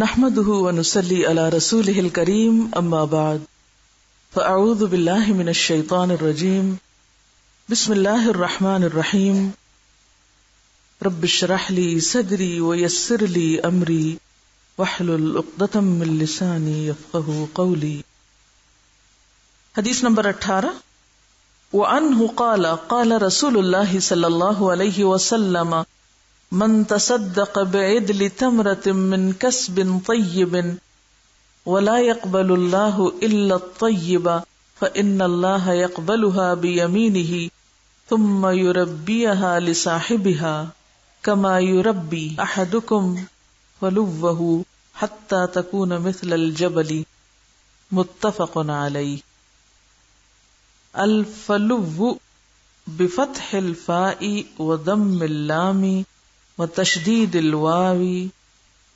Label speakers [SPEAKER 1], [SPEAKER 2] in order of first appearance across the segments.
[SPEAKER 1] نحمده ونصلي على رسوله الكريم اما بعد فاعوذ بالله من الشيطان الرجيم بسم الله الرحمن الرحيم رب اشرح لي صدري ويسر لي امري واحلل عقدة من لساني يفقهوا قولي. حدیث نمبر 18. وعنه قال قال رسول الله صلى الله عليه وسلم من تصدق بعدل تمرة من كسب طيب ولا يقبل الله إلا الطيب فإن الله يقبلها بيمينه ثم يربيها لصاحبها كما يربي أحدكم فلوه حتى تكون مثل الجبل. متفق عليه. الفلو بفتح الفاء وضم اللام وتشديد الواو،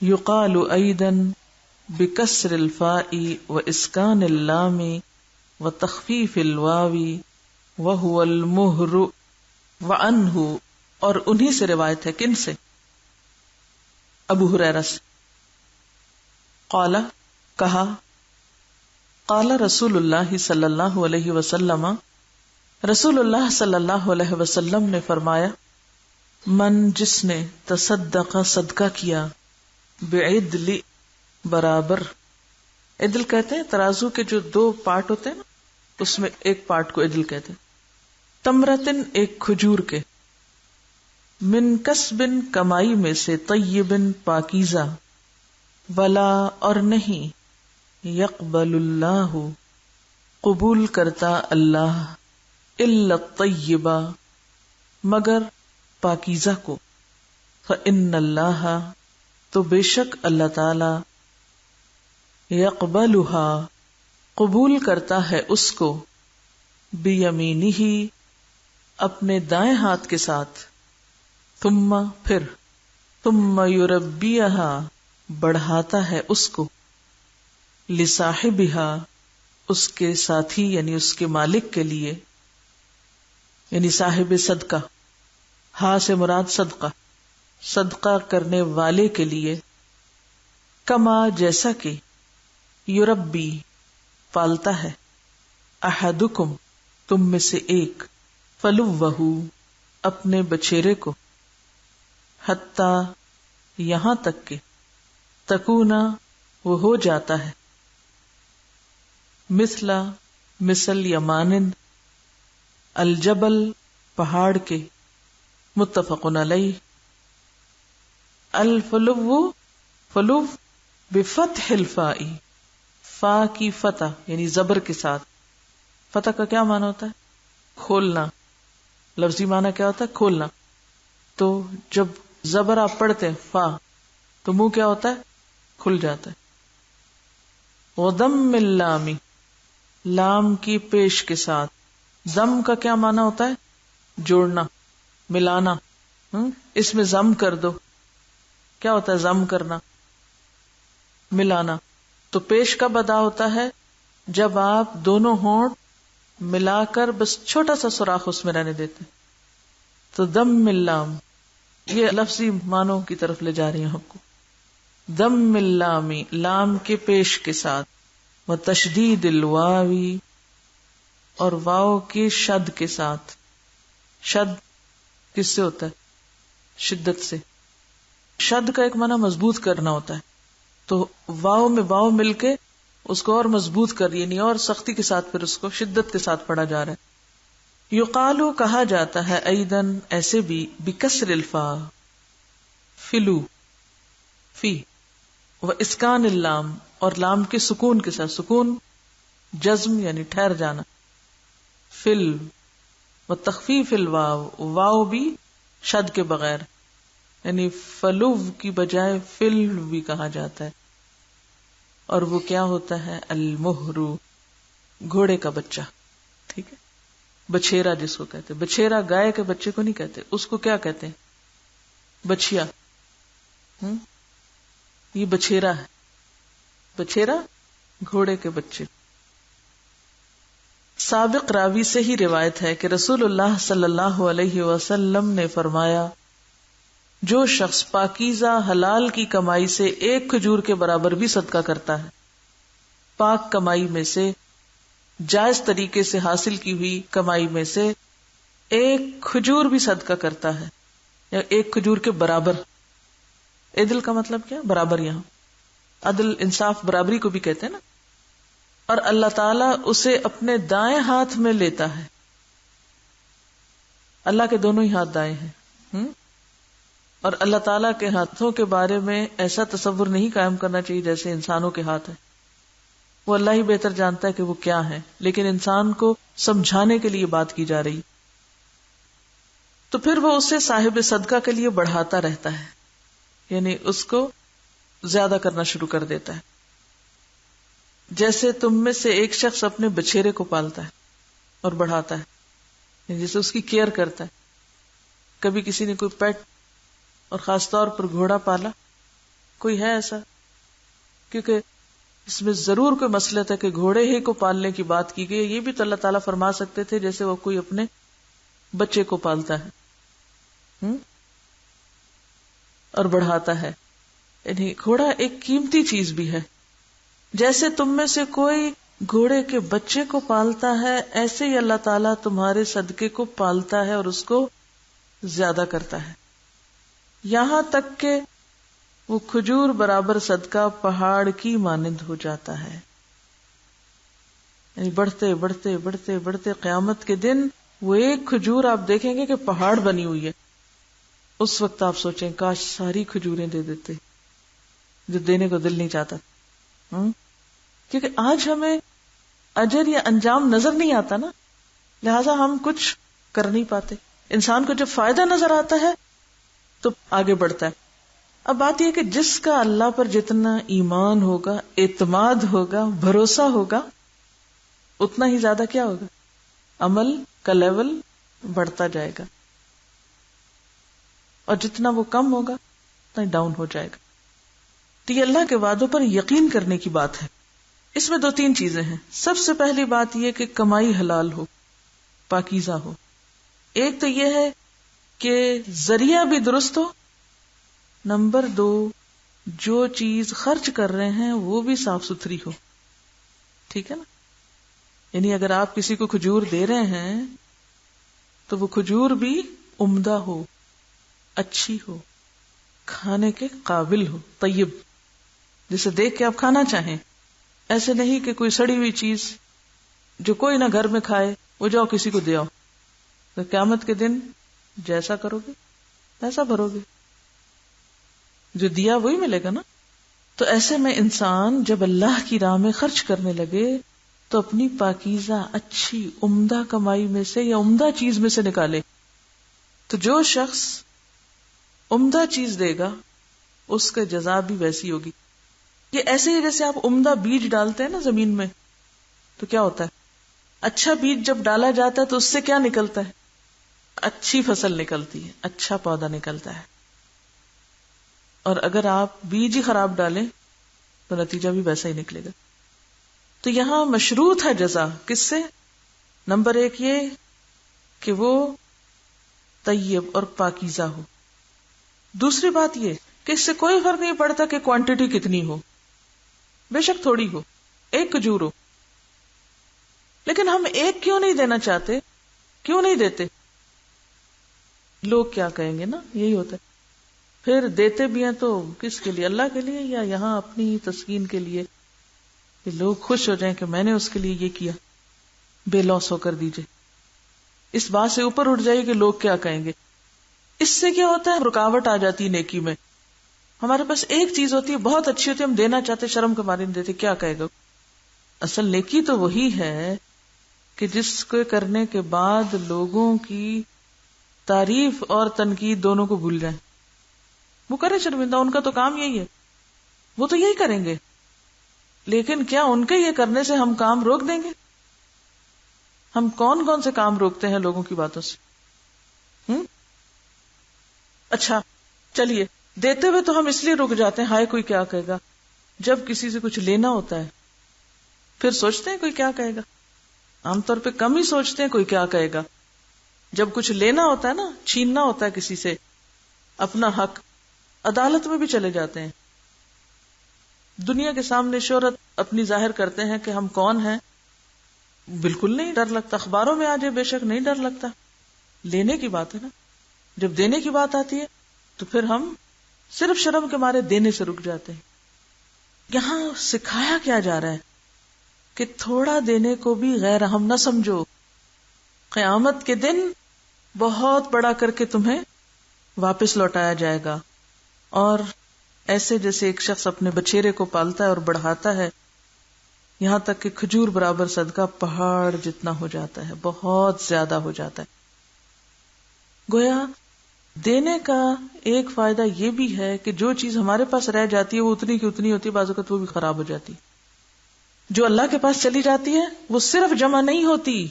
[SPEAKER 1] يقال أيضا بكسر الفاء وإسكان اللام وتخفيف الواو وهو المهر. وعنه، اور انہی سے روایت ہے. کن سے؟ ابو ہریرہ سے. قال، کہا، قال رسول اللہ صلی اللہ علیہ وسلم، رسول اللہ صلی اللہ علیہ وسلم نے فرمایا، من، جس نے، تصدق، صدقہ کیا، بعدل، برابر. عدل کہتے ہیں ترازو کے جو دو پارٹ ہوتے ہیں نا، اس میں ایک پارٹ کو عدل کہتے ہیں. تمرتن، ایک کھجور کے، من کسبن، کمائی میں سے، طیبن، پاکیزہ، ولا، اور نہیں، یقبل اللہ، قبول کرتا اللہ، الا الطیبہ، مگر پاکیزہ کو. فإن اللہ، تو بے شک اللہ تعالی، یقبلها، قبول کرتا ہے اس کو، بیمینہ، اپنے دائیں ہاتھ کے ساتھ، ثم، پھر، ثم یربیہا، بڑھاتا ہے اس کو، لصاحبہا، اس کے ساتھی یعنی اس کے مالک کے لیے، یعنی صاحب صدقہ. ہاں سے مراد صدقہ، صدقہ کرنے والے کے لیے. کما، جیسا کہ، یربی، پالتا ہے، احدکم، تم میں سے ایک، فلوہ، اپنے بچیرے کو، حتی، یہاں تک کہ، تکونا، وہ ہو جاتا ہے، مثلا، مثل یا مانند، الجبل، پہاڑ کے. متفق علیہ. الفلو، فلو، بفتح الفاء، فا کی فتح یعنی زبر کے ساتھ. فتح کا کیا معنی ہوتا ہے؟ کھولنا. لفظی معنی کیا ہوتا ہے؟ کھولنا. تو جب زبر آپ پڑھتے ہیں فا، تو منہ کیا ہوتا ہے؟ کھل جاتا ہے. وضم اللام، لام کی پیش کے ساتھ. ضم کا کیا معنی ہوتا ہے؟ جوڑنا، ملانا. اس میں ضم کر دو. کیا ہوتا ہے ضم کرنا؟ ملانا. تو پیش کب ادا ہوتا ہے؟ جب آپ دونوں ہونٹ ملا کر بس چھوٹا سا سوراخ اس میں رہنے دیتے. تو ضم اللام، یہ لفظی معنوں کی طرف لے جا رہی ہوں آپ کو. ضم اللام، لام کے پیش کے ساتھ، وتشدید الواو، اور واو کی شد کے ساتھ. شد کس سے ہوتا ہے؟ شدت سے. شد کا ایک معنی مضبوط کرنا ہوتا ہے. تو واو میں واو مل کے اس کو اور مضبوط کر، یعنی اور سختی کے ساتھ پھر اس کو شدت کے ساتھ پڑھا جا رہا ہے. یقالو، کہا جاتا ہے، ایدن، ایسے بھی، بکسر الفا، فلو، فی، و اسکان اللام، اور لام کے سکون کے ساتھ. سکون جزم یعنی ٹھہر جانا. فل، و تخفیف الواو، واو بھی شد کے بغیر، یعنی فلو کی بجائے فل بھی کہا جاتا ہے. اور وہ کیا ہوتا ہے؟ المہر، گھوڑے کا بچہ. ٹھیک ہے، بچھیرا جس کو کہتے. بچھیرا گائے کے بچے کو نہیں کہتے، اس کو کیا کہتے ہیں؟ بچھیا. یہ بچھیرا ہے. بچھیرا گھوڑے کے بچے. سابق راوی سے ہی روایت ہے کہ رسول اللہ صلی اللہ علیہ وسلم نے فرمایا، جو شخص پاکیزہ حلال کی کمائی سے ایک کھجور کے برابر بھی صدقہ کرتا ہے، پاک کمائی میں سے، جائز طریقے سے حاصل کی ہوئی کمائی میں سے ایک کھجور بھی صدقہ کرتا ہے، یا ایک کھجور کے برابر. عدل کا مطلب کیا؟ برابر. یہاں عدل، انصاف، برابری کو بھی کہتے ہیں نا. اور اللہ تعالیٰ اسے اپنے دائیں ہاتھ میں لیتا ہے. اللہ کے دونوں ہی ہاتھ دائیں ہیں، اور اللہ تعالیٰ کے ہاتھوں کے بارے میں ایسا تصور نہیں قائم کرنا چاہیے جیسے انسانوں کے ہاتھ ہیں. وہ اللہ ہی بہتر جانتا ہے کہ وہ کیا ہے، لیکن انسان کو سمجھانے کے لیے بات کی جا رہی. تو پھر وہ اسے صاحب صدقہ کے لیے بڑھاتا رہتا ہے، یعنی اس کو زیادہ کرنا شروع کر دیتا ہے. جیسے تم میں سے ایک شخص اپنے بچھیرے کو پالتا ہے اور بڑھاتا ہے، یعنی جیسے اس کی کیئر کرتا ہے. کبھی کسی نے کوئی پیٹ اور خاص طور پر گھوڑا پالا؟ کوئی ہے ایسا؟ کیونکہ اس میں ضرور کوئی مصلحت ہے کہ گھوڑے ہی کو پالنے کی بات کی گئی. یہ بھی تو اللہ تعالیٰ فرما سکتے تھے جیسے وہ کوئی اپنے بچے کو پالتا ہے اور بڑھاتا ہے. یعنی گھوڑا ایک قیمتی چیز بھی ہے. جیسے تم میں سے کوئی گھوڑے کے بچے کو پالتا ہے، ایسے ہی اللہ تعالیٰ تمہارے صدقے کو پالتا ہے اور اس کو زیادہ کرتا ہے، یہاں تک کہ وہ کھجور برابر صدقہ پہاڑ کی مانند ہو جاتا ہے. یعنی بڑھتے بڑھتے بڑھتے بڑھتے قیامت کے دن وہ ایک کھجور آپ دیکھیں گے کہ پہاڑ بنی ہوئی ہے. اس وقت آپ سوچیں کاش ساری کھجوریں دے دیتے، جو دینے کو دل نہیں چاہتا. کیونکہ آج ہمیں اجر یا انجام نظر نہیں آتا نا، لہذا ہم کچھ کر نہیں پاتے. انسان کو جب فائدہ نظر آتا ہے تو آگے بڑھتا ہے. اب بات یہ کہ جس کا اللہ پر جتنا ایمان ہوگا، اعتماد ہوگا، بھروسہ ہوگا، اتنا ہی زیادہ کیا ہوگا؟ عمل کا لیول بڑھتا جائے گا، اور جتنا وہ کم ہوگا اتنا ڈاؤن ہو جائے گا. تو یہ اللہ کے وعدوں پر یقین کرنے کی بات ہے. اس میں 2-3 چیزیں ہیں. سب سے پہلی بات یہ کہ کمائی حلال ہو، پاکیزہ ہو. ایک تو یہ ہے کہ ذریعہ بھی درست ہو. نمبر 2، جو چیز خرچ کر رہے ہیں وہ بھی صاف ستھری ہو. ٹھیک ہے نا؟ یعنی اگر آپ کسی کو کھجور دے رہے ہیں تو وہ کھجور بھی عمدہ ہو، اچھی ہو، کھانے کے قابل ہو، طیب، جسے دیکھ کے آپ کھانا چاہیں. ایسے نہیں کہ کوئی سڑی ہوئی چیز جو کوئی نہ گھر میں کھائے وہ جاؤ کسی کو دے آؤ. تو قیامت کے دن جیسا کرو گے ویسا بھرو گے، جو دیا وہی ملے گا نا. تو ایسے میں انسان جب اللہ کی راہ میں خرچ کرنے لگے تو اپنی پاکیزہ، اچھی، عمدہ کمائی میں سے یا عمدہ چیز میں سے نکالے. تو جو شخص عمدہ چیز دے گا اس کا جزا بھی ویسی ہوگی. یہ ایسے ہی جیسے آپ عمدہ بیج ڈالتے ہیں نا زمین میں، تو کیا ہوتا ہے؟ اچھا بیج جب ڈالا جاتا ہے تو اس سے کیا نکلتا ہے؟ اچھی فصل نکلتی ہے، اچھا پودا نکلتا ہے. اور اگر آپ بیج ہی خراب ڈالیں تو نتیجہ بھی ویسا ہی نکلے گا. تو یہاں مشروط ہے جزا کس سے؟ نمبر 1 یہ کہ وہ طیب اور پاکیزہ ہو. دوسری بات یہ کہ اس سے کوئی فرق نہیں پڑتا کہ کوانٹٹی کتنی ہو، بے شک تھوڑی ہو، ایک کھجور ہو. لیکن ہم ایک کیوں نہیں دینا چاہتے؟ کیوں نہیں دیتے؟ لوگ کیا کہیں گے نا، یہی ہوتا ہے. پھر دیتے بھی ہیں تو کس کے لیے؟ اللہ کے لیے، یا یہاں اپنی تسکین کے لیے کہ لوگ خوش ہو جائیں کہ میں نے اس کے لیے یہ کیا، بے لوس ہو کر دیجئے. اس بات سے اوپر اٹھ جائے کہ لوگ کیا کہیں گے. اس سے کیا ہوتا ہے؟ رکاوٹ آ جاتی ہے نیکی میں. ہمارے پاس ایک چیز ہوتی ہے بہت اچھی ہوتی ہے، ہم دینا چاہتے، شرم کے مارے نہیں دیتے، کیا کہے گا. اصل نیکی تو وہی ہے کہ جس کو کرنے کے بعد لوگوں کی تعریف اور تنقید دونوں کو بھول جائیں. وہ کرے شرمندہ، ان کا تو کام یہی ہے، وہ تو یہی کریں گے. لیکن کیا ان کے یہ کرنے سے ہم کام روک دیں گے؟ ہم کون کون سے کام روکتے ہیں لوگوں کی باتوں سے؟ اچھا چلیے، دیتے ہوئے تو ہم اس لیے رک جاتے ہیں ہائے کوئی کیا کہے گا. جب کسی سے کچھ لینا ہوتا ہے پھر سوچتے ہیں کوئی کیا کہے گا. عام طور پہ کم ہی سوچتے ہیں کوئی کیا کہے گا. جب کچھ لینا ہوتا ہے نا، چھیننا ہوتا ہے کسی سے، اپنا حق عدالت میں بھی چلے جاتے ہیں. دنیا کے سامنے شہرت اپنی ظاہر کرتے ہیں کہ ہم کون ہیں. بالکل نہیں ڈر لگتا. اخباروں میں آ جائے بے شک نہیں ڈر لگتا. لینے کی بات ہے نا. جب دینے کی بات آتی ہے تو پھر ہم صرف شرم کے مارے دینے سے رک جاتے ہیں. یہاں سکھایا کیا جا رہا ہے کہ تھوڑا دینے کو بھی غیر اہم نہ سمجھو. قیامت کے دن بہت بڑا کر کے تمہیں واپس لوٹایا جائے گا. اور ایسے جیسے ایک شخص اپنے بچیرے کو پالتا ہے اور بڑھاتا ہے یہاں تک کہ کھجور برابر صدقہ پہاڑ جتنا ہو جاتا ہے, بہت زیادہ ہو جاتا ہے. گویا دینے کا ایک فائدہ یہ بھی ہے کہ جو چیز ہمارے پاس رہ جاتی ہے وہ اتنی کی اتنی ہوتی ہے, بعض اوقات وہ بھی خراب ہو جاتی. جو اللہ کے پاس چلی جاتی ہے وہ صرف جمع نہیں ہوتی,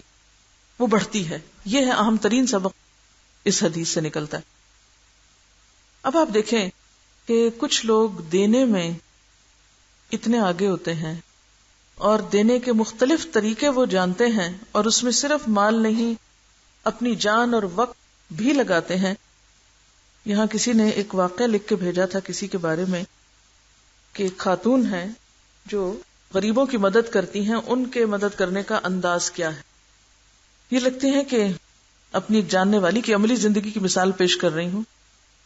[SPEAKER 1] وہ بڑھتی ہے. یہ ہے اہم ترین سبق اس حدیث سے نکلتا ہے. اب آپ دیکھیں کہ کچھ لوگ دینے میں اتنے آگے ہوتے ہیں اور دینے کے مختلف طریقے وہ جانتے ہیں, اور اس میں صرف مال نہیں اپنی جان اور وقت بھی لگاتے ہیں. یہاں کسی نے ایک واقعہ لکھ کے بھیجا تھا کسی کے بارے میں کہ ایک خاتون ہے جو غریبوں کی مدد کرتی ہیں, ان کے مدد کرنے کا انداز کیا ہے. یہ لگتے ہیں کہ اپنی جاننے والی کی عملی زندگی کی مثال پیش کر رہی ہوں.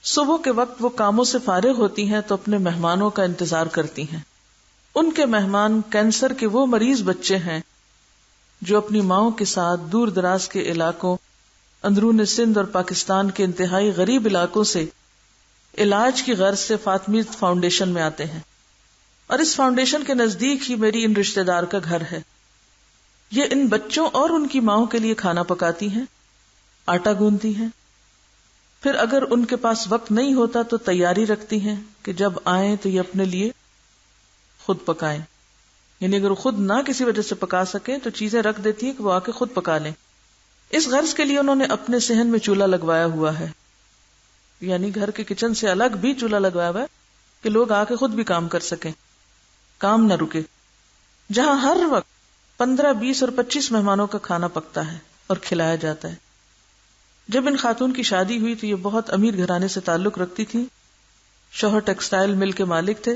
[SPEAKER 1] صبح کے وقت وہ کاموں سے فارغ ہوتی ہیں تو اپنے مہمانوں کا انتظار کرتی ہیں. ان کے مہمان کینسر کے وہ مریض بچے ہیں جو اپنی ماؤں کے ساتھ دور دراز کے علاقوں, اندرون سندھ اور پاکستان کے انتہائی غریب علاقوں سے علاج کی غرض سے فاطمیت فاؤنڈیشن میں آتے ہیں, اور اس فاؤنڈیشن کے نزدیک ہی میری ان رشتہ دار کا گھر ہے. یہ ان بچوں اور ان کی ماؤں کے لیے کھانا پکاتی ہیں, آٹا گوندتی ہیں, پھر اگر ان کے پاس وقت نہیں ہوتا تو تیاری رکھتی ہیں کہ جب آئیں تو یہ اپنے لیے خود پکائیں. یعنی اگر وہ خود نہ کسی وجہ سے پکا سکیں تو چیزیں رکھ دیتی ہیں کہ وہ آ کے خود پکا لیں. اس غرض کے لیے انہوں نے اپنے صحن میں چولہا لگوایا ہوا ہے, یعنی گھر کے کچن سے الگ بھی چولہا لگوایا ہوا ہے کہ لوگ آ کے خود بھی کام کر سکیں, کام نہ رکے. جہاں ہر وقت 15, 20 اور 25 مہمانوں کا کھانا پکتا ہے اور کھلایا جاتا ہے. جب ان خاتون کی شادی ہوئی تو یہ بہت امیر گھرانے سے تعلق رکھتی تھی. شوہر ٹیکسٹائل مل کے مالک تھے.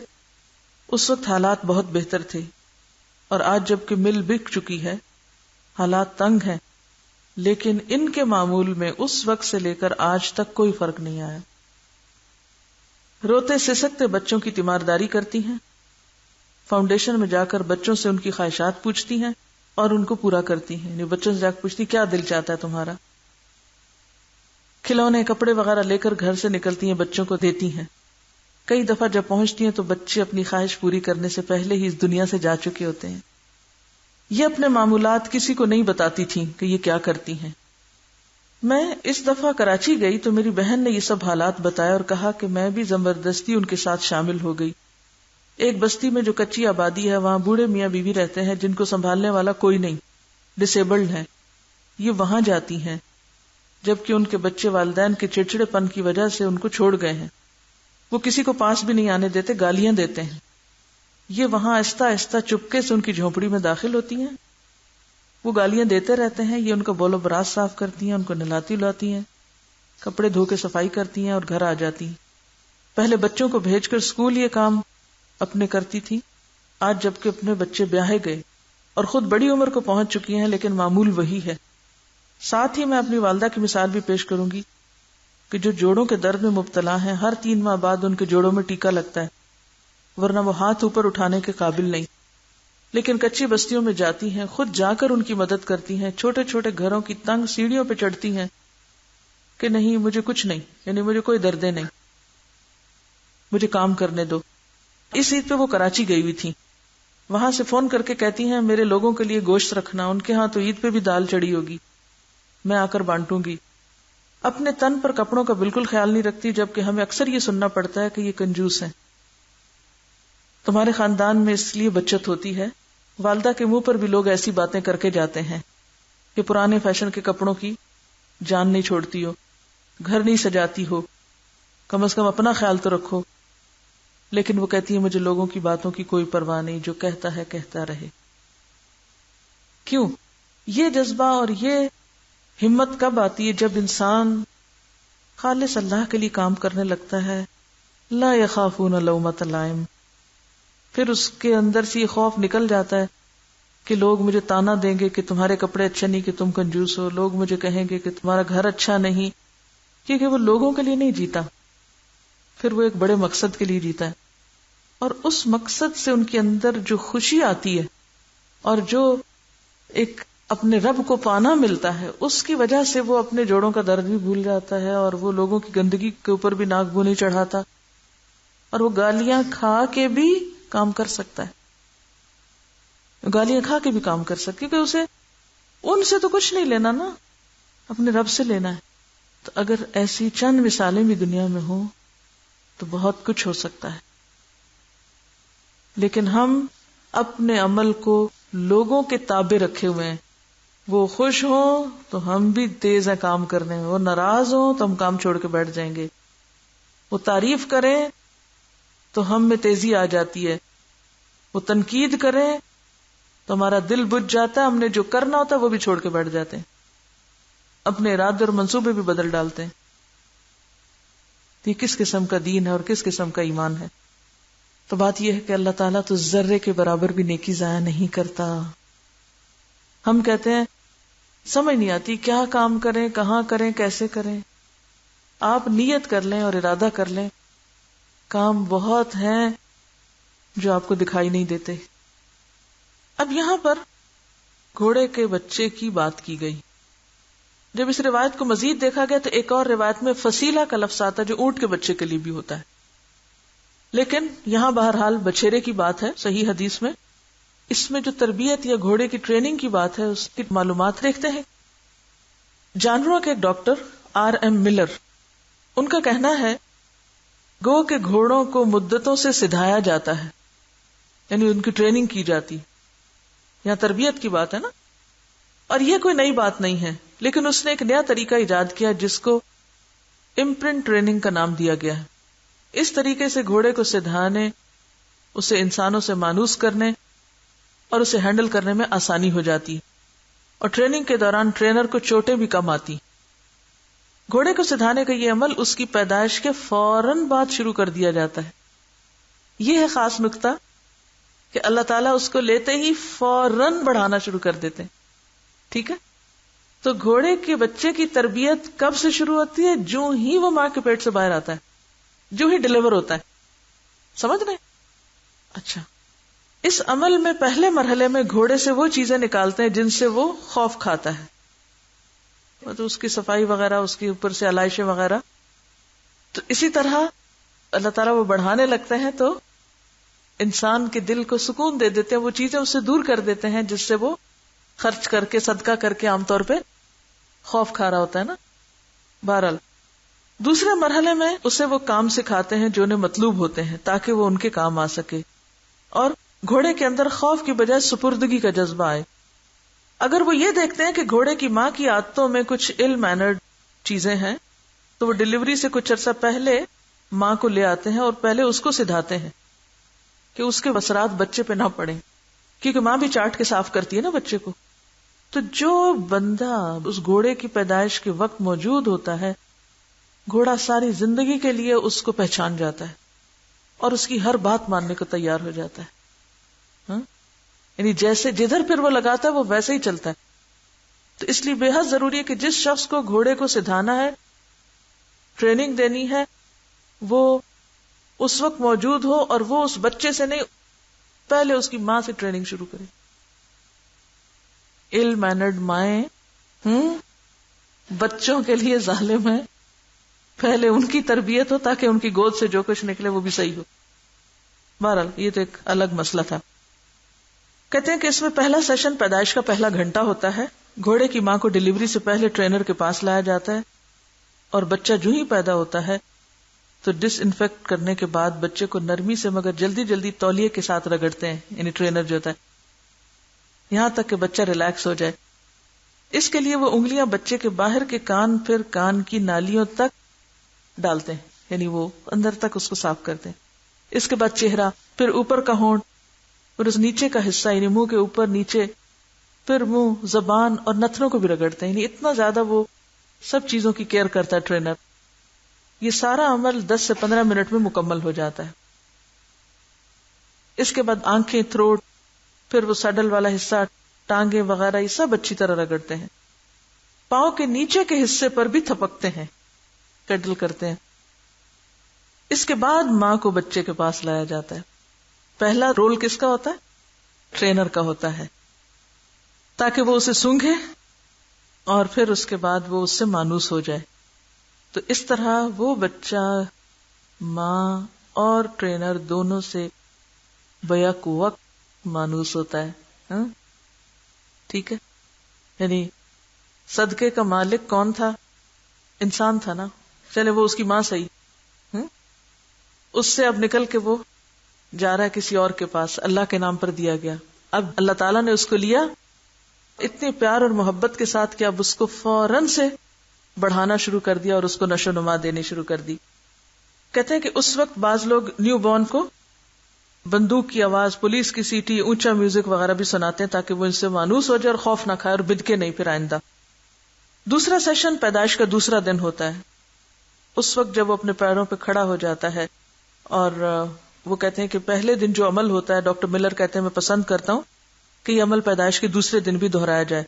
[SPEAKER 1] اس وقت حالات بہت بہتر تھے, اور آج جب کہ مل بک چکی ہے حالات تنگ ہیں, لیکن ان کے معمول میں اس وقت سے لے کر آج تک کوئی فرق نہیں آیا. روتے سسکتے بچوں کی تیمارداری کرتی ہیں, فاؤنڈیشن میں جا کر بچوں سے ان کی خواہشات پوچھتی ہیں اور ان کو پورا کرتی ہیں. یعنی بچوں سے جا کر پوچھتی کیا دل چاہتا ہے تمہارا. کھلونے کپڑے وغیرہ لے کر گھر سے نکلتی ہیں, بچوں کو دیتی ہیں. کئی دفعہ جب پہنچتی ہیں تو بچے اپنی خواہش پوری کرنے سے پہلے ہی اس دنیا سے جا چکے ہوتے ہیں. یہ اپنے معمولات کسی کو نہیں بتاتی تھیں کہ یہ کیا کرتی ہیں. میں اس دفعہ کراچی گئی تو میری بہن نے یہ سب حالات بتایا اور کہا کہ میں بھی زبردستی ان کے ساتھ شامل ہو گئی. ایک بستی میں جو کچی آبادی ہے وہاں بوڑھے میاں بیوی رہتے ہیں جن کو سنبھالنے والا کوئی نہیں, ڈسیبلڈ ہیں. یہ وہاں جاتی ہیں جبکہ ان کے بچے والدین کے چڑچڑے پن کی وجہ سے ان کو چھوڑ گئے ہیں. وہ کسی کو پاس بھی نہیں آنے دیتے, گالیاں دیتے ہیں. یہ وہاں آہستہ آہستہ چپکے سے ان کی جھونپڑی میں داخل ہوتی ہیں. وہ گالیاں دیتے رہتے ہیں, یہ ان کا بول و براز صاف کرتی ہیں, ان کو نہلاتی لاتی ہیں, کپڑے دھو کے صفائی کرتی ہیں اور گھر آ جاتی ہیں. پہلے بچوں کو بھیج کر اسکول یہ کام اپنے کرتی تھی. آج جبکہ اپنے بچے بیاہے گئے اور خود بڑی عمر کو پہنچ چکی ہیں لیکن معمول وہی ہے. ساتھ ہی میں اپنی والدہ کی مثال بھی پیش کروں گی کہ جو جوڑوں کے درد میں مبتلا ہیں, ہر 3 ماہ بعد ان کے جوڑوں میں ٹیکا لگتا ہے, ورنہ وہ ہاتھ اوپر اٹھانے کے قابل نہیں. لیکن کچی بستیوں میں جاتی ہیں, خود جا کر ان کی مدد کرتی ہیں, چھوٹے چھوٹے گھروں کی تنگ سیڑھیوں پہ چڑھتی ہیں کہ نہیں مجھے کچھ نہیں, یعنی مجھے کوئی دردیں نہیں, مجھے کام کرنے دو. اس عید پہ وہ کراچی گئی ہوئی تھی. وہاں سے فون کر کے کہتی ہیں میرے لوگوں کے لیے گوشت رکھنا, ان کے ہاں تو عید پہ بھی دال چڑھی ہوگی, میں آ کر بانٹوں گی. اپنے تن پر کپڑوں کا بالکل خیال نہیں رکھتی, جبکہ ہمیں اکثر یہ سننا پڑتا ہے کہ یہ کنجوس ہیں. تمہارے خاندان میں اس لیے بچت ہوتی ہے. والدہ کے منہ پر بھی لوگ ایسی باتیں کر کے جاتے ہیں کہ پرانے فیشن کے کپڑوں کی جان نہیں چھوڑتی ہو, گھر نہیں سجاتی ہو, کم از کم اپنا خیال تو رکھو. لیکن وہ کہتی ہے مجھے لوگوں کی باتوں کی کوئی پرواہ نہیں, جو کہتا ہے کہتا رہے. کیوں؟ یہ جذبہ اور یہ ہمت کب آتی ہے؟ جب انسان خالص اللہ کے لیے کام کرنے لگتا ہے، لا یخافون لومۃ لائم، پھر اس کے اندر سے یہ خوف نکل جاتا ہے کہ لوگ مجھے تانا دیں گے کہ تمہارے کپڑے اچھے نہیں، کہ تم کنجوس ہو، لوگ مجھے کہیں گے کہ تمہارا گھر اچھا نہیں، کیونکہ وہ لوگوں کے لیے نہیں جیتا، پھر وہ ایک بڑے مقصد کے لیے جیتا ہے، اور اس مقصد سے ان کے اندر جو خوشی آتی ہے اور جو ایک اپنے رب کو پانا ملتا ہے، اس کی وجہ سے وہ اپنے جوڑوں کا درد بھی بھول جاتا ہے، اور وہ لوگوں کی گندگی کے اوپر بھی ناک بو نہیں چڑھاتا، اور وہ گالیاں کھا کے بھی کام کر سکتا ہے، گالیاں کھا کے بھی کام کر سکتا، کیونکہ اسے ان سے تو کچھ نہیں لینا نا، اپنے رب سے لینا ہے۔ تو اگر ایسی چند مثالیں بھی دنیا میں ہوں تو بہت کچھ ہو سکتا ہے، لیکن ہم اپنے عمل کو لوگوں کے تابع رکھے ہوئے ہیں، وہ خوش ہوں تو ہم بھی تیز ہیں کام کرنے میں، وہ ناراض ہوں تو ہم کام چھوڑ کے بیٹھ جائیں گے، وہ تعریف کریں تو ہم میں تیزی آ جاتی ہے، وہ تنقید کریں تو ہمارا دل بجھ جاتا ہے، ہم نے جو کرنا ہوتا ہے وہ بھی چھوڑ کے بیٹھ جاتے ہیں، اپنے ارادے اور منصوبے بھی بدل ڈالتے ہیں۔ یہ کس قسم کا دین ہے اور کس قسم کا ایمان ہے؟ تو بات یہ ہے کہ اللہ تعالیٰ تو ذرے کے برابر بھی نیکی ضائع نہیں کرتا۔ ہم کہتے ہیں سمجھ نہیں آتی کیا کام کریں، کہاں کریں، کیسے کریں۔ آپ نیت کر لیں اور ارادہ کر لیں، کام بہت ہیں جو آپ کو دکھائی نہیں دیتے۔ اب یہاں پر گھوڑے کے بچے کی بات کی گئی، جب اس روایت کو مزید دیکھا گیا تو ایک اور روایت میں فصیلہ کا لفظ آتا ہے جو اونٹ کے بچے کے لیے بھی ہوتا ہے، لیکن یہاں بہرحال بچھیرے کی بات ہے صحیح حدیث میں۔ اس میں جو تربیت یا گھوڑے کی ٹریننگ کی بات ہے اس کی معلومات دیکھتے ہیں۔ جانوروں کے ایک ڈاکٹر R.M. ملر، ان کا کہنا ہے گو کہ گھوڑوں کو مدتوں سے سدھایا جاتا ہے، یعنی ان کی ٹریننگ کی جاتی، یہاں تربیت کی بات ہے نا، اور یہ کوئی نئی بات نہیں ہے، لیکن اس نے ایک نیا طریقہ ایجاد کیا جس کو امپرنٹ ٹریننگ کا نام دیا گیا ہے۔ اس طریقے سے گھوڑے کو سدھانے، اسے انسانوں سے مانوس کرنے اور اسے ہینڈل کرنے میں آسانی ہو جاتی، اور ٹریننگ کے دوران ٹرینر کو چوٹیں بھی کم آتی۔ گھوڑے کو سدھانے کا یہ عمل اس کی پیدائش کے فوراً بعد شروع کر دیا جاتا ہے۔ یہ ہے خاص نکتہ کہ اللہ تعالیٰ اس کو لیتے ہی فوراً بڑھانا شروع کر دیتے ہیں، ٹھیک ہے؟ تو گھوڑے کے بچے کی تربیت کب سے شروع ہوتی ہے؟ جو ہی وہ ماں کے پیٹ سے باہر آتا ہے، جو ہی ڈیلیور ہوتا ہے، سمجھ رہے؟ اچھا، اس عمل میں پہلے مرحلے میں گھوڑے سے وہ چیزیں نکالتے ہیں جن سے وہ خوف کھاتا ہے، تو اس کی صفائی وغیرہ، اس کے اوپر سے علائشیں وغیرہ۔ تو اسی طرح اللہ تعالیٰ وہ بڑھانے لگتے ہیں تو انسان کے دل کو سکون دے دیتے ہیں، وہ چیزیں اس سے دور کر دیتے ہیں جس سے وہ خرچ کر کے، صدقہ کر کے عام طور پہ خوف کھا رہا ہوتا ہے نا۔ بہرحال دوسرے مرحلے میں اسے وہ کام سکھاتے ہیں جو انہیں مطلوب ہوتے ہیں تاکہ وہ ان کے کام آ سکے، اور گھوڑے کے اندر خوف کی بجائے سپردگی کا جذبہ آئے۔ اگر وہ یہ دیکھتے ہیں کہ گھوڑے کی ماں کی عادتوں میں کچھ ill mannered چیزیں ہیں تو وہ ڈلیوری سے کچھ عرصہ پہلے ماں کو لے آتے ہیں اور پہلے اس کو سدھاتے ہیں کہ اس کے اثرات بچے پہ نہ پڑیں، کیونکہ ماں بھی چاٹ کے صاف کرتی ہے نا بچے کو۔ تو جو بندہ اس گھوڑے کی پیدائش کے وقت موجود ہوتا ہے، گھوڑا ساری زندگی کے لیے اس کو پہچان جاتا ہے اور اس کی ہر بات ماننے کو تیار ہو جاتا ہے، یعنی جیسے جدھر پھر وہ لگاتا ہے وہ ویسے ہی چلتا ہے۔ تو اس لیے بے حد ضروری ہے کہ جس شخص کو گھوڑے کو سدھانا ہے، ٹریننگ دینی ہے، وہ اس وقت موجود ہو، اور وہ اس بچے سے نہیں، پہلے اس کی ماں سے ٹریننگ شروع کرے۔ ill mannered مائیں بچوں کے لیے ظالم ہیں، پہلے ان کی تربیت ہو تاکہ ان کی گود سے جو کچھ نکلے وہ بھی صحیح ہو۔ بہرحال یہ تو ایک الگ مسئلہ تھا۔ کہتے ہیں کہ اس میں پہلا سیشن پیدائش کا پہلا گھنٹہ ہوتا ہے۔ گھوڑے کی ماں کو ڈلیوری سے پہلے ٹرینر کے پاس لایا جاتا ہے، اور بچہ جو ہی پیدا ہوتا ہے تو ڈس انفیکٹ کرنے کے بعد بچے کو نرمی سے مگر جلدی جلدی تولیے کے ساتھ رگڑتے ہیں، یعنی ٹرینر جو ہوتا ہے، یہاں تک کہ بچہ ریلیکس ہو جائے۔ اس کے لیے وہ انگلیاں بچے کے باہر کے کان، پھر کان کی نالیوں تک ڈالتے ہیں، یعنی وہ اندر تک اس کو صاف کرتے ہیں۔ اس کے بعد چہرہ، پھر اوپر کا ہونٹ، پھر اس نیچے کا حصہ یعنی منہ کے اوپر نیچے، پھر منہ، زبان اور نتنوں کو بھی رگڑتے ہیں، یعنی اتنا زیادہ وہ سب چیزوں کی کیئر کرتا ہے ٹرینر۔ یہ سارا عمل 10 سے 15 منٹ میں مکمل ہو جاتا ہے. اس کے بعد آنکھیں، تھروٹ، پھر وہ سڈل والا حصہ، ٹانگیں وغیرہ، یہ سب اچھی طرح رگڑتے ہیں. پاؤں کے نیچے کے حصے پر بھی تھپکتے ہیں، کڈل کرتے ہیں. اس کے بعد ماں کو بچے کے پاس لایا جاتا ہے. پہلا رول کس کا ہوتا ہے؟ ٹرینر کا ہوتا ہے، تاکہ وہ اسے سونگھے اور پھر اس کے بعد وہ اس سے مانوس ہو جائے. تو اس طرح وہ بچہ ماں اور ٹرینر دونوں سے بیک وقت مانوس ہوتا ہے. ہاں ٹھیک ہے. یعنی صدقے کا مالک کون تھا؟ انسان تھا نا. چلے وہ اس کی ماں صحیح، اس سے اب نکل کے وہ جا رہا ہے کسی اور کے پاس، اللہ کے نام پر دیا گیا. اب اللہ تعالیٰ نے اس کو لیا اتنے پیار اور محبت کے ساتھ کہ اب اس کو فوراً سے بڑھانا شروع کر دیا اور اس کو نشو نما دینی شروع کر دی. کہتے ہیں کہ اس وقت بعض لوگ نیو بورن کو بندوق کی آواز، پولیس کی سیٹی، اونچا میوزک وغیرہ بھی سناتے ہیں تاکہ وہ ان سے مانوس ہو جائے اور خوف نہ کھائے اور بدکے نہیں پھر آئندہ. دوسرا سیشن پیدائش کا دوسرا دن ہوتا ہے. اس وقت جب وہ اپنے پیروں پہ کھڑا ہو جاتا ہے، اور وہ کہتے ہیں کہ پہلے دن جو عمل ہوتا ہے، ڈاکٹر ملر کہتے ہیں میں پسند کرتا ہوں کہ یہ عمل پیدائش کے دوسرے دن بھی دہرایا جائے.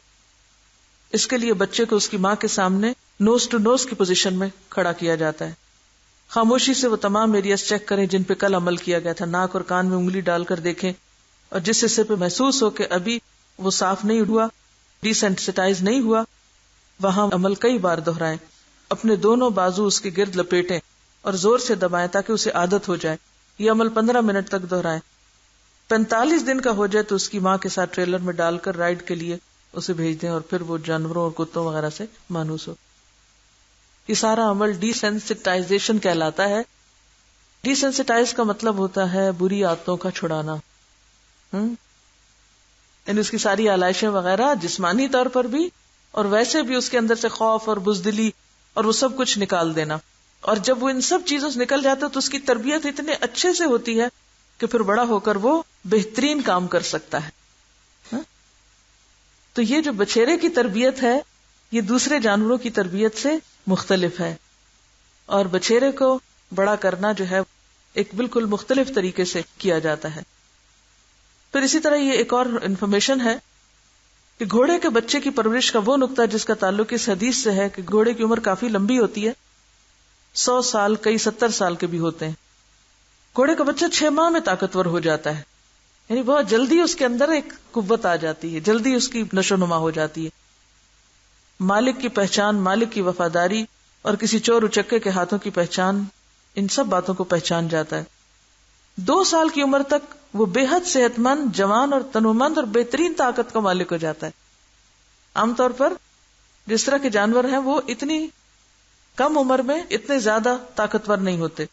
[SPEAKER 1] اس کے لیے بچے کو اس کی ماں کے سامنے نوز ٹو نوز کی پوزیشن میں کھڑا کیا جاتا ہے. خاموشی سے وہ تمام ایریاز چیک کریں جن پہ کل عمل کیا گیا تھا. ناک اور کان میں انگلی ڈال کر دیکھیں، اور جس حصے پہ محسوس ہو کہ ابھی وہ صاف نہیں ہوا، ڈی سینسٹائز نہیں ہوا، وہاں عمل کئی بار دہرائیں. اپنے دونوں بازو اس کے گرد لپیٹیں اور زور سے دبائیں تاکہ اسے عادت ہو جائے. یہ عمل 15 منٹ تک دہرائیں. 45 دن کا ہو جائے تو اس کی ماں کے ساتھ ٹریلر میں ڈال کر رائڈ کے لیے اسے بھیج دیں اور پھر وہ جانوروں اور کتوں وغیرہ سے مانوس ہو. یہ سارا عمل ڈی سینسٹائزیشن کہلاتا ہے. ڈی سینسٹائز کا مطلب ہوتا ہے بری عادتوں کا چھڑانا. یعنی اس کی ساری آلائشیں وغیرہ جسمانی طور پر بھی اور ویسے بھی اس کے اندر سے خوف اور بزدلی اور وہ سب کچھ نکال دینا. اور جب وہ ان سب چیزوں سے نکل جاتا ہے تو اس کی تربیت اتنے اچھے سے ہوتی ہے کہ پھر بڑا ہو کر وہ بہترین کام کر سکتا ہے. تو یہ جو بچھیرے کی تربیت ہے یہ دوسرے جانوروں کی تربیت سے مختلف ہے، اور بچھیرے کو بڑا کرنا جو ہے ایک بالکل مختلف طریقے سے کیا جاتا ہے. پھر اسی طرح یہ ایک اور انفارمیشن ہے کہ گھوڑے کے بچے کی پرورش کا وہ نقطہ جس کا تعلق اس حدیث سے ہے کہ گھوڑے کی عمر کافی لمبی ہوتی ہے، 100 سال، کئی 70 سال کے بھی ہوتے ہیں. گھوڑے کا بچہ 6 ماہ میں طاقتور ہو جاتا ہے، یعنی بہت جلدی اس کے اندر ایک قوت آ جاتی ہے، جلدی اس کی نشو نما ہو جاتی ہے. مالک کی پہچان، مالک کی وفاداری اور کسی چور اچکے کے ہاتھوں کی پہچان، ان سب باتوں کو پہچان جاتا ہے. 2 سال کی عمر تک وہ بے حد صحت مند، جوان اور تنومند اور بہترین طاقت کا مالک ہو جاتا ہے. عام طور پر جس طرح کے جانور ہیں وہ اتنی کم عمر میں اتنے زیادہ طاقتور نہیں ہوتے،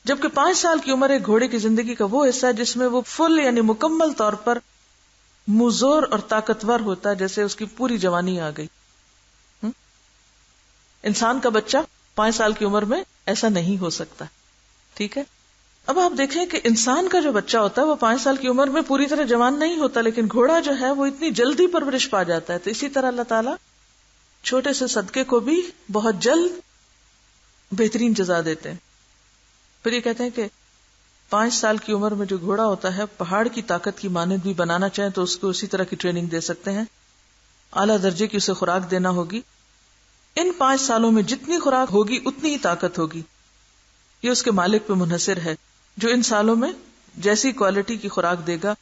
[SPEAKER 1] جبکہ 5 سال کی عمر ایک گھوڑے کی زندگی کا وہ حصہ ہے جس میں وہ فل یعنی مکمل طور پر مزور اور طاقتور ہوتا ہے، جیسے اس کی پوری جوانی آ گئی. انسان کا بچہ 5 سال کی عمر میں ایسا نہیں ہو سکتا. ٹھیک ہے. اب آپ دیکھیں کہ انسان کا جو بچہ ہوتا ہے وہ 5 سال کی عمر میں پوری طرح جوان نہیں ہوتا، لیکن گھوڑا جو ہے وہ اتنی جلدی پرورش پا جاتا ہے. تو اسی طرح اللہ تعالیٰ چھوٹے سے صدقے کو بھی بہت جلد بہترین جزا دیتے ہیں. پھر یہ کہتے ہیں کہ 5 سال کی عمر میں جو گھوڑا ہوتا ہے پہاڑ کی طاقت کی مانند بھی بنانا چاہیں تو اس کو اسی طرح کی ٹریننگ دے سکتے ہیں. اعلیٰ درجے کی اسے خوراک دینا ہوگی. ان 5 سالوں میں جتنی خوراک ہوگی اتنی ہی طاقت ہوگی. یہ اس کے مالک پہ منحصر ہے، جو ان سالوں میں جیسی کوالٹی کی خوراک دے گا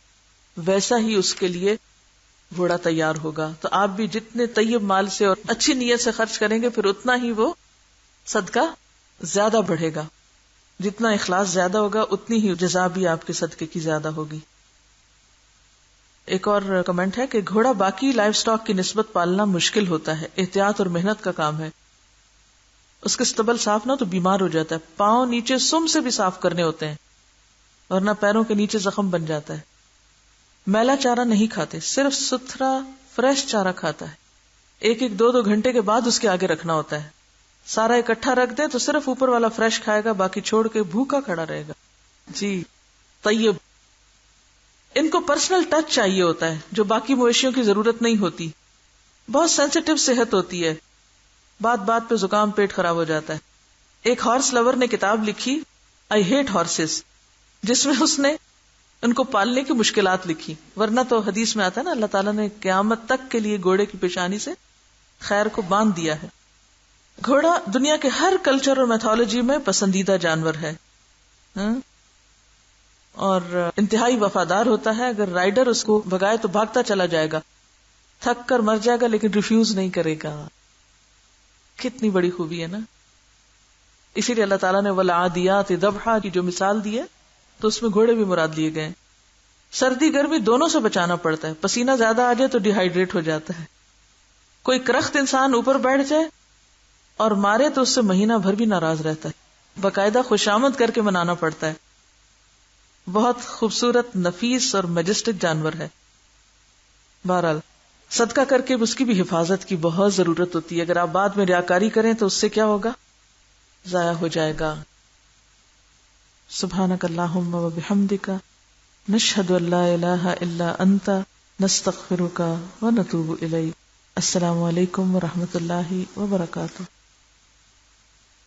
[SPEAKER 1] ویسا ہی اس کے لیے گھوڑا تیار ہوگا. تو آپ بھی جتنے طیب مال سے اور اچھی نیت سے خرچ کریں گے پھر اتنا ہی وہ صدقہ زیادہ بڑھے گا. جتنا اخلاص زیادہ ہوگا اتنی ہی جزا بھی آپ کے صدقے کی زیادہ ہوگی. ایک اور کمنٹ ہے کہ گھوڑا باقی لائف سٹاک کی نسبت پالنا مشکل ہوتا ہے، احتیاط اور محنت کا کام ہے. اس کے استبل صاف نہ تو بیمار ہو جاتا ہے، پاؤں نیچے سم سے بھی صاف کرنے ہوتے ہیں، ورنہ پیروں کے نیچے زخم بن جاتا ہے. میلا چارہ نہیں کھاتے، صرف ستھرا فریش چارہ کھاتا ہے. 1-2 گھنٹے کے بعد اس کے آگے رکھنا ہوتا ہے. سارا اکٹھا رکھ دیں تو صرف اوپر والا فریش کھائے گا، باقی چھوڑ کے بھوکا کھڑا رہے گا. جی طیب. ان کو پرسنل ٹچ چاہیے ہوتا ہے جو باقی مویشیوں کی ضرورت نہیں ہوتی. بہت سینسیٹیو صحت ہوتی ہے، بات بات پہ زکام، پیٹ خراب ہو جاتا ہے. ایک ہارس لور نے کتاب لکھی آئی ہیٹ ہارسز، جس میں اس نے ان کو پالنے کی مشکلات لکھی. ورنہ تو حدیث میں آتا ہے نا اللہ تعالیٰ نے قیامت تک کے لیے گھوڑے کی پیشانی سے خیر کو باندھ دیا ہے. گھوڑا دنیا کے ہر کلچر اور میتھولوجی میں پسندیدہ جانور ہے اور انتہائی وفادار ہوتا ہے. اگر رائڈر اس کو بھگائے تو بھاگتا چلا جائے گا، تھک کر مر جائے گا لیکن ریفیوز نہیں کرے گا. کتنی بڑی خوبی ہے نا. اسی لیے اللہ تعالیٰ نے والعادیات ضبحا کی جو مثال دی ہے تو اس میں گھوڑے بھی مراد لیے گئے. سردی گرمی دونوں سے بچانا پڑتا ہے. پسینہ زیادہ آ جائے تو ڈی ہائیڈریٹ ہو جاتا ہے. کوئی کرخت انسان اوپر بیٹھ جائے اور مارے تو اس سے مہینہ بھر بھی ناراض رہتا ہے. باقاعدہ خوشامد کر کے منانا پڑتا ہے. بہت خوبصورت، نفیس اور میجسٹک جانور ہے. بہرحال صدقہ کر کے اس کی بھی حفاظت کی بہت ضرورت ہوتی ہے. اگر آپ بعد میں ریاکاری کریں تو اس سے کیا ہوگا؟ ضائع ہو جائے گا. سبحانک اللہم و بحمدک نشہد ان لا الہ الا انت نستغفرک و نتوب الیک. السلام علیکم و رحمۃ اللہ وبرکاتہ.